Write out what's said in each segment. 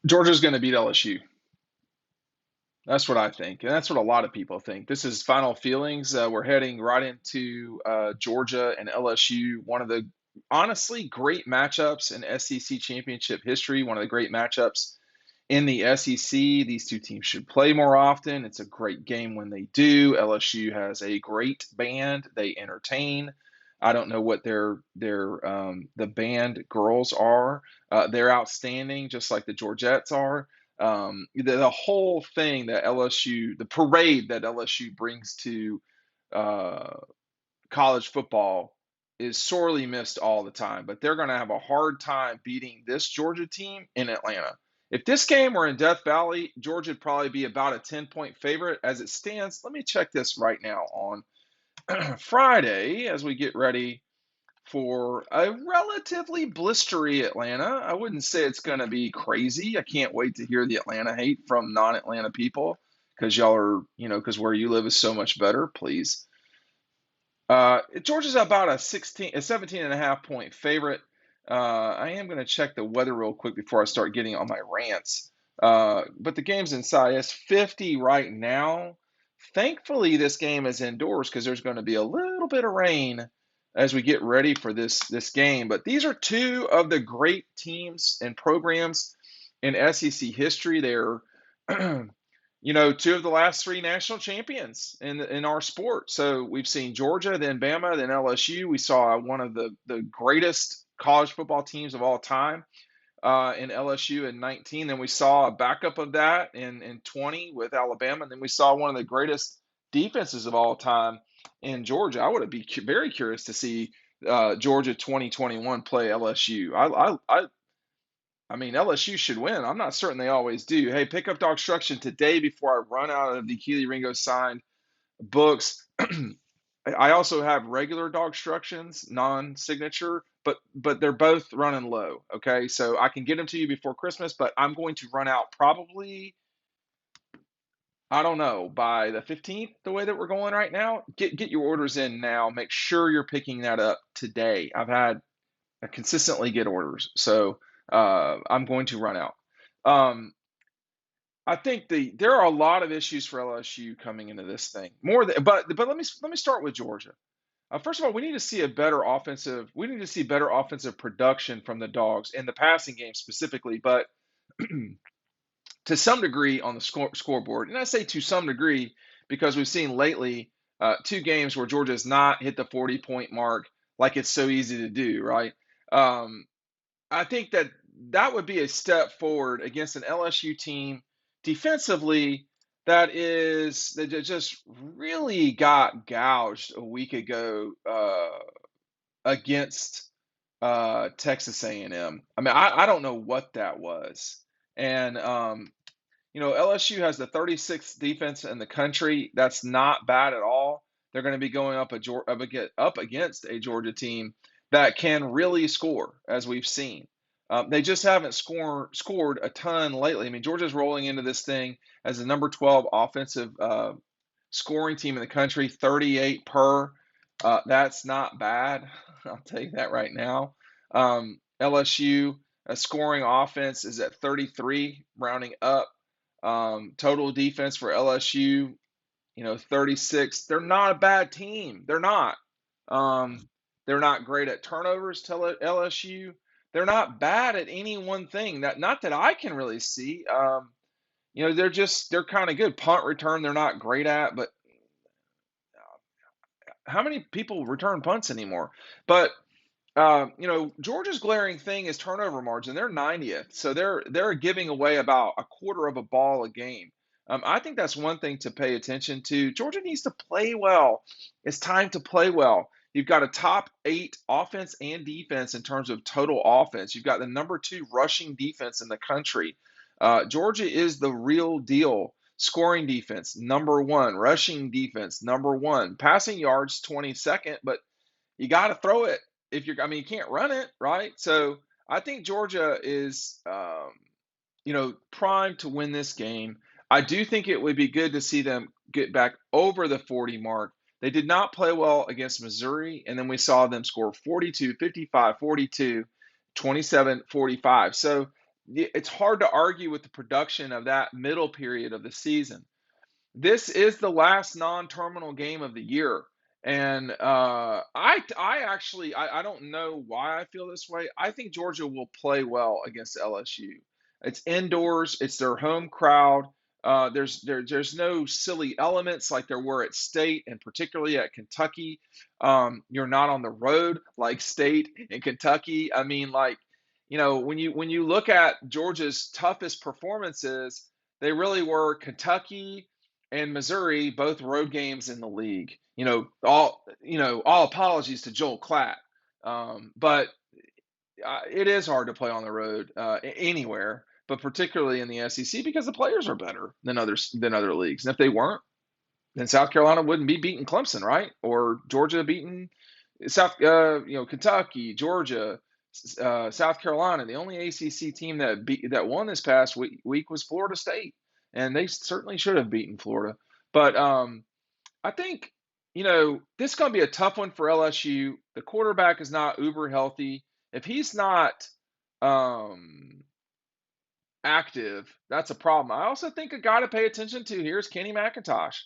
Georgia's going to beat LSU. That's what I think, and that's what a lot of people think. This is final feelings. We're heading right into Georgia and LSU, one of the honestly great matchups in SEC championship history, one of the great matchups in the SEC. These two teams should play more often. It's a great game when they do. LSU has a great band. They entertain. I don't know what the band girls are. They're outstanding, just like the Georgettes are. The whole thing that LSU, the parade that LSU brings to uh, college football is sorely missed all the time, but they're going to have a hard time beating this Georgia team in Atlanta. If this game were in Death Valley, Georgia would probably be about a 10-point favorite as it stands. Let me check this right now on Friday as we get ready for a relatively blistery Atlanta. I wouldn't say it's going to be crazy. I can't wait to hear the Atlanta hate from non-Atlanta people because y'all are, because where you live is so much better, please. Georgia's about a 17 and a half point favorite. I am going to check the weather real quick before I start getting on my rants. But the game's inside. It's 50 right now. Thankfully, this game is indoors because there's going to be a little bit of rain as we get ready for this game. But these are two of the great teams and programs in SEC history. They're two of the last three national champions in our sport. So we've seen Georgia, then Bama, then LSU. We saw one of the greatest college football teams of all time in LSU in 19. Then we saw a backup of that in 20 with Alabama. And then we saw one of the greatest defenses of all time in Georgia. I would be very curious to see Georgia 2021 play LSU. I mean, LSU should win. I'm not certain they always do. Hey, pick up DAWGSTRUCTION today before I run out of the Kelee Ringo-Signed books. I also have regular DAWGSTRUCTIONs, non-signature, but they're both running low. Okay, so I can get them to you before Christmas, but I'm going to run out probably, I don't know, by the 15th. The way that we're going right now, get your orders in now. Make sure you're picking that up today. I consistently get orders, so I'm going to run out. Um, I think there are a lot of issues for LSU coming into this thing. But let me start with Georgia. First of all, we need to see better offensive production from the Dogs in the passing game specifically, but to some degree on the scoreboard. And I say to some degree because we've seen lately two games where Georgia has not hit the 40-point mark like it's so easy to do, right? I think that would be a step forward against an LSU team defensively that just really got gouged a week ago against Texas A&M. I mean, I don't know what that was. And LSU has the 36th defense in the country. That's not bad at all. They're going to be going up against a Georgia team that can really score, as we've seen. They just haven't scored a ton lately. I mean, Georgia's rolling into this thing as the number 12 offensive scoring team in the country, 38 per. That's not bad. I'll tell you that right now. LSU, a scoring offense is at 33, rounding up. Total defense for LSU, 36. They're not a bad team. They're not. They're not great at turnovers to LSU. They're not bad at any one thing. Not that I can really see. They're kind of good. Punt return, they're not great at, but how many people return punts anymore? But Georgia's glaring thing is turnover margin. They're 90th, so they're giving away about a quarter of a ball a game. I think that's one thing to pay attention to. Georgia needs to play well. It's time to play well. You've got a top 8 offense and defense in terms of total offense. You've got the number 2 rushing defense in the country. Georgia is the real deal. Scoring defense, number 1. Rushing defense, number 1. Passing yards, 22nd, but you got to throw it. You can't run it, right? So I think Georgia is, primed to win this game. I do think it would be good to see them get back over the 40 mark. They did not play well against Missouri, and then we saw them score 42, 55, 42, 27, 45. So it's hard to argue with the production of that middle period of the season. This is the last non-terminal game of the year, and I actually I don't know why I feel this way. I think Georgia will play well against LSU. It's indoors. It's their home crowd. There's no silly elements like there were at State and particularly at Kentucky. You're not on the road like State and Kentucky. I mean, like, when you look at Georgia's toughest performances, they really were Kentucky and Missouri, both road games in the league. All apologies to Joel Klatt, but it is hard to play on the road anywhere, but particularly in the SEC because the players are better than other leagues. And if they weren't, then South Carolina wouldn't be beating Clemson, right? Or Georgia beating Kentucky, Georgia, South Carolina. The only ACC team that won this past week was Florida State, and they certainly should have beaten Florida. But I think this is going to be a tough one for LSU. The quarterback is not uber healthy. If he's not um, active, that's a problem. I also think a guy to pay attention to here is Kenny McIntosh.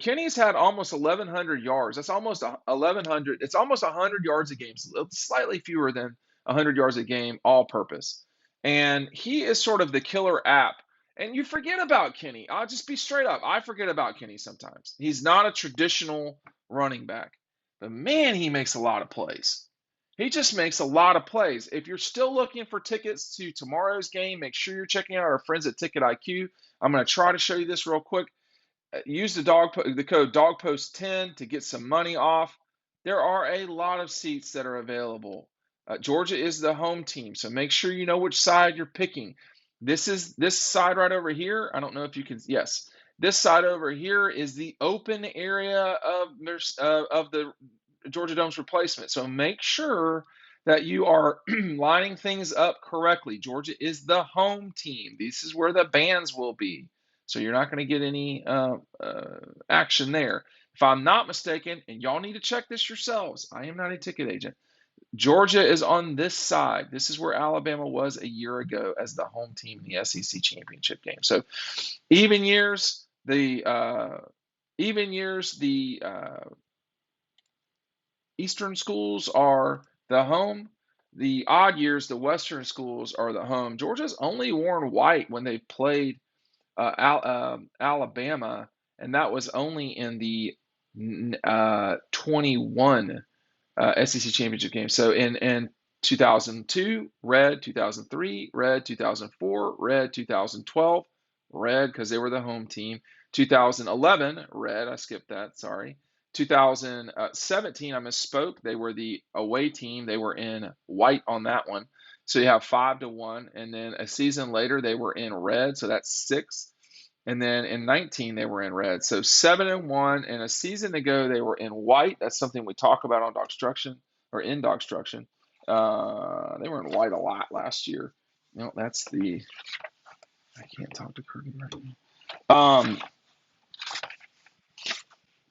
Kenny's had almost 1,100 yards. That's almost 1,100. It's almost 100 yards a game, slightly fewer than 100 yards a game, all purpose. And he is sort of the killer app. And you forget about Kenny. I'll just be straight up. I forget about Kenny sometimes. He's not a traditional running back, but man, he makes a lot of plays. He just makes a lot of plays. If you're still looking for tickets to tomorrow's game, make sure you're checking out our friends at Ticket IQ. I'm going to try to show you this real quick. Use the code DOGPOST10 to get some money off. There are a lot of seats that are available. Georgia is the home team, so make sure you know which side you're picking. This side right over here. I don't know if you can. Yes, this side over here is the open area of the Georgia Dome's replacement. So make sure that you are lining things up correctly. Georgia is the home team. This is where the bands will be. So you're not going to get any action there. If I'm not mistaken, and y'all need to check this yourselves, I am not a ticket agent. Georgia is on this side. This is where Alabama was a year ago as the home team in the SEC championship game. So even years, the Eastern schools are the home. The odd years, the Western schools are the home. Georgia's only worn white when they played Alabama, and that was only in the 21 SEC championship game. So in 2002, red; 2003, red; 2004, red; 2012, red because they were the home team. 2011, red. I skipped that. Sorry. 2017, I misspoke. They were the away team. They were in white on that one. So you have 5-1, and then a season later they were in red, so that's 6. And then in 19 they were in red, so 7-1. And a season ago they were in white. That's something we talk about on DAWGSTRUCTION or in DAWGSTRUCTION. They were in white a lot last year. No, that's the. I can't talk to Kirby right now.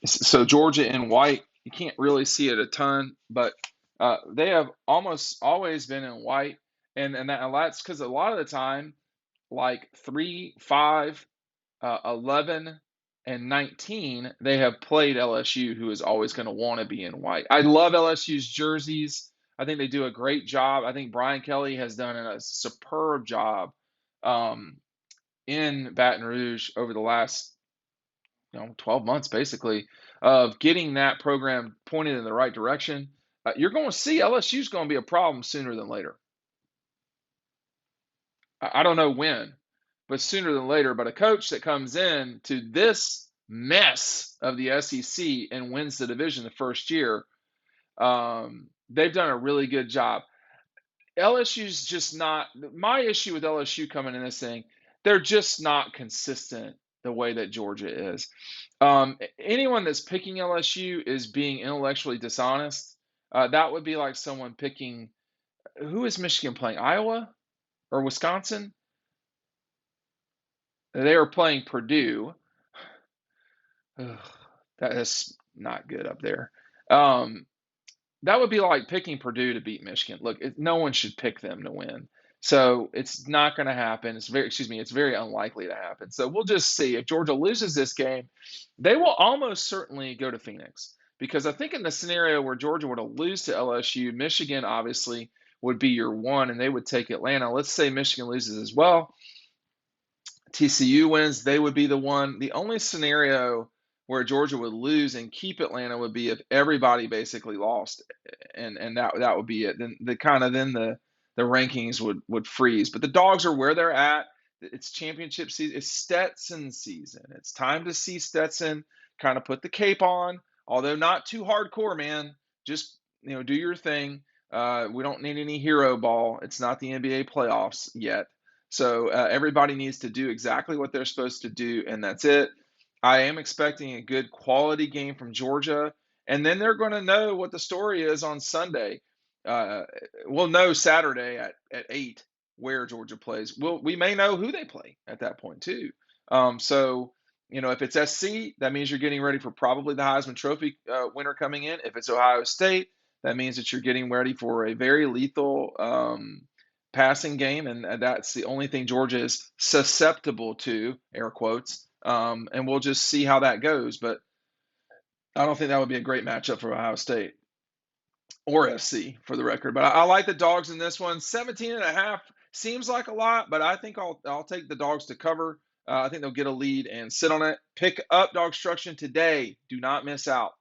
So Georgia in white, you can't really see it a ton, but they have almost always been in white, and that's because a lot of the time, like 3, 5, 11, and 19, they have played LSU, who is always going to want to be in white. I love LSU's jerseys. I think they do a great job. I think Brian Kelee has done a superb job in Baton Rouge over the last 12 months basically of getting that program pointed in the right direction. You're going to see LSU is going to be a problem sooner than later. I don't know when, but sooner than later. But a coach that comes in to this mess of the SEC and wins the division the first year, they've done a really good job. LSU's just not, my issue with LSU coming in this thing, they're just not consistent the way that Georgia is. Anyone that's picking LSU is being intellectually dishonest. That would be like someone picking, who is Michigan playing? Iowa or Wisconsin? They are playing Purdue. Ugh, that is not good up there. That would be like picking Purdue to beat Michigan. Look, no one should pick them to win. So it's not going to happen. It's very unlikely to happen. So we'll just see. If Georgia loses this game, they will almost certainly go to Phoenix, because I think in the scenario where Georgia were to lose to LSU, Michigan obviously would be your one, and they would take Atlanta. Let's say Michigan loses as well. TCU wins, they would be the one. The only scenario where Georgia would lose and keep Atlanta would be if everybody basically lost, and that would be it. Then the rankings would freeze. But the Dogs are where they're at. It's championship season. It's Stetson season. It's time to see Stetson kind of put the cape on, although not too hardcore, man. Just do your thing. We don't need any hero ball. It's not the NBA playoffs yet. So everybody needs to do exactly what they're supposed to do, and that's it. I am expecting a good quality game from Georgia, and then they're going to know what the story is on Sunday. Uh, we'll know Saturday at 8 where Georgia plays. We may know who they play at that point too. So if it's SC, that means you're getting ready for probably the Heisman Trophy winner coming in. If it's Ohio State, that means that you're getting ready for a very lethal passing game, and that's the only thing Georgia is susceptible to, air quotes. And we'll just see how that goes. But I don't think that would be a great matchup for Ohio State or SC, for the record. But I like the Dogs in this one. 17.5 seems like a lot, but I think I'll take the Dogs to cover. I think they'll get a lead and sit on it. Pick up DAWGSTRUCTION today. Do not miss out.